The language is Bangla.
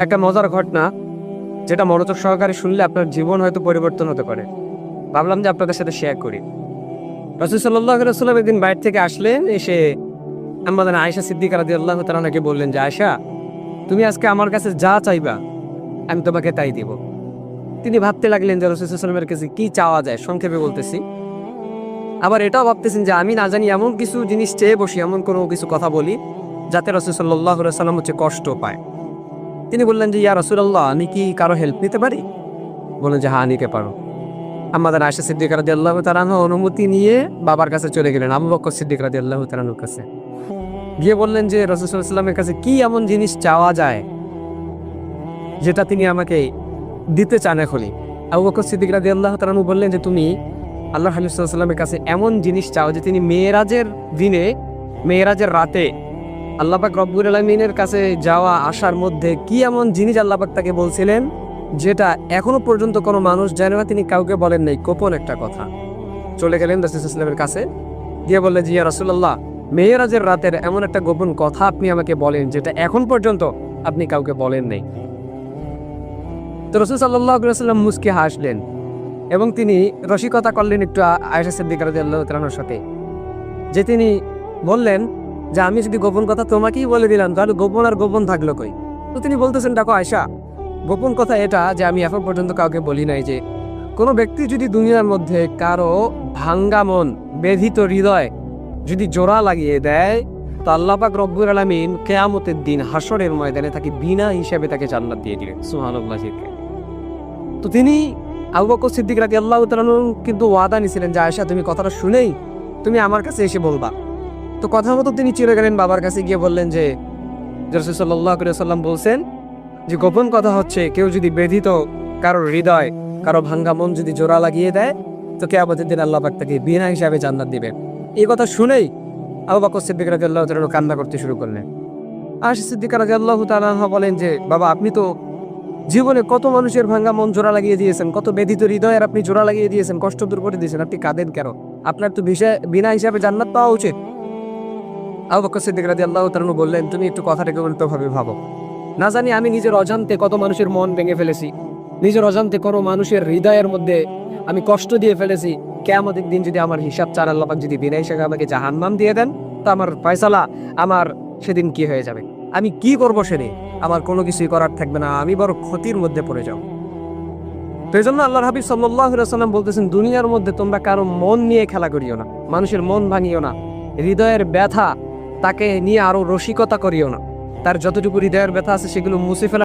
একটা মজার ঘটনা, যেটা মনোযোগ সহকারে শুনলে আপনার জীবন হয়তো পরিবর্তন হতে পারে। ভাবলাম যে আপনাদের সাথে শেয়ার করি। রাসূল সাল্লাল্লাহু আলাইহি ওয়াসাল্লাম একদিন বাইরে থেকে আসলেন, এসে আমাদের আয়েশা সিদ্দিকা রাদিয়াল্লাহু তাআলা আনহাকে বললেন যে, আয়েশা, তুমি আজকে আমার কাছে যা চাইবা আমি তোমাকে তাই দিব। তিনি ভাবতে লাগলেন যে রাসূল সাল্লাল্লাহু আলাইহি ওয়াসাল্লামের কাছে কি চাওয়া যায়, সংক্ষেপে বলতেছি। আবার এটাও ভাবতেছেন যে আমি না জানি এমন কিছু জিনিস চেয়ে বসি, এমন কোনো কিছু কথা বলি যাতে রাসূল সাল্লাল্লাহু আলাইহি ওয়াসাল্লাম কষ্ট পায়। তিনি বললেন যে, ইয়া রাসূলুল্লাহ, আমি কি কারো হেল্প নিতে পারি? বললেন যে, হ্যাঁ, নিতে পারো। আমাদের আয়েশা সিদ্দিকা রাদিয়াল্লাহু তাআলা আনহা অনুমতি নিয়ে বাবার কাছে চলে গেলেন, আবু বকর সিদ্দিক রাদিয়াল্লাহু তাআলা আনহুর কাছে। গিয়ে বললেন যে রাসূল সাল্লাল্লাহু আলাইহি ওয়াসাল্লামের কাছে কি এমন জিনিস চাওয়া যায় যেটা তিনি আমাকে দিতে চান এখনই। আবু বকর সিদ্দিক রাদিয়াল্লাহু তাআলা আনহু বললেন যে, তুমি আল্লাহর হাবিব সাল্লাল্লাহু আলাইহি ওয়াসাল্লামের কাছে এমন জিনিস চাও যে তিনি মেরাজের দিনে, মেরাজের রাতে আল্লাহ পাক রব্বুল আলামিনের কাছে যাওয়া আসার মধ্যে কি এমন জিনিস আল্লাহ পাক তাকে বলছিলেন যেটা এখনো পর্যন্ত কোনো মানুষ জানে না, তিনি কাউকে বলেন নাই, গোপন একটা কথা। চলে গেলেন রাসূল সাল্লাল্লাহু আলাইহি ওয়াসাল্লামের কাছে, দিয়ে বললেন যে, ইয়া রাসূলুল্লাহ, মেরাজের রাতের এমন একটা গোপন কথা আপনি আমাকে বলেন যেটা এখন পর্যন্ত আপনি কাউকে বলেন নাই। তো রাসূল সাল্লাল্লাহু আলাইহি ওয়াসাল্লাম মুস্কি হাসলেন এবং তিনি রসিকতা করলেন একটু আয়েশা সিদ্দিকা রাদিয়াল্লাহু তাআলার সাথে, যে তিনি বললেন যে, আমি যদি গোপন কথা তোমাকেই বলে দিলাম তাহলে গোপন আর গোপন থাকলো কই? তো তিনি বলতেছেন, দেখো আয়েশা, গোপন কথা এটা যে আমি এখন পর্যন্ত কাউকে বলি নাই যে কোনো ব্যক্তি যদি দুনিয়ার মধ্যে কারো ভাঙ্গা মন, ব্যথিত হৃদয় যদি জোড়া লাগিয়ে দেয়, তো আল্লাহ পাক রব্বুল আলামিন কিয়ামতের দিন হাসরের ময়দানে তাকে বিনা হিসাবে তাকে জান্নাত দিয়ে দিবেন। সুবহানাল্লাহ। তো তিনি আবু বকর সিদ্দিক রাদিয়াল্লাহু তাআলা কিন্তু ওয়াদা নিয়েছিলেন যে, আয়েশা, তুমি কথাটা শুনেই তুমি আমার কাছে এসে বলবা। তো কথা মতো তিনি চলে গেলেন, বাবার কাছে গিয়ে বললেন যে রাসূল সাল্লাল্লাহু আলাইহি ওয়াসাল্লাম বলছেন যে গোপন কথা হচ্ছে কেউ যদি ব্যথিত কারো হৃদয়, কারো ভাঙ্গা মন যদি জোড়া লাগিয়ে দেয়, তো কিয়ামতের দিন আল্লাহ পাক তাকে বিনা হিসাবে জান্নাত দিবেন। এই কথা শুনেই আবু বকর সিদ্দিক রাদিয়াল্লাহু তাআলা কান্না করতে শুরু করলেন। আয়েশা সিদ্দিকা রাদিয়াল্লাহু তাআলা আনহা বলেন যে, বাবা, আপনি তো জীবনে কত মানুষের ভাঙ্গা মন জোড়া লাগিয়ে দিয়েছেন, কত ব্যথিত হৃদয়ের আপনি জোড়া লাগিয়ে দিয়েছেন, কষ্ট দূর করে দিয়েছেন, আপনি কাঁদেন কেন? আপনার তো বিনা হিসাবে জান্নাত পাওয়া উচিত। আবু বকর সিদ্দিক রাদিয়াল্লাহু তাআলা বললেন, তুমি একটু কথাটাকে উল্টোভাবে ভাবো। না জানি আমি নিজের অজান্তে কত মানুষের মন ভেঙে ফেলেছি, নিজের অজান্তে কোনো মানুষের হৃদয়ের মধ্যে আমি কষ্ট দিয়ে ফেলেছি। কিয়ামতের দিন যদি আমার হিসাব চান, আল্লাহ পাক যদি বিনা হিসাবে আমাকে জাহান্নাম দিয়ে দেন, তো আমার ফয়সালা আমার সেদিন কি হয়ে যাবে? আমি কি করবো সেদিন? আমার কোনো কিছুই করার থাকবে না, আমি বড় ক্ষতির মধ্যে পড়ে যাও। তো এই জন্য আল্লাহর হাবিব সাল্লাল্লাহু আলাইহি ওয়াসাল্লাম বলতেছেন, দুনিয়ার মধ্যে তোমরা কারো মন নিয়ে খেলা করিও না, মানুষের মন ভাঙিও না, হৃদয়ের ব্যথা তাকে নিয়ে আরো রসিকতা করিও না। তার যতটুকু হৃদয়ের ব্যথা আছে সেগুলো মুছে ফেলা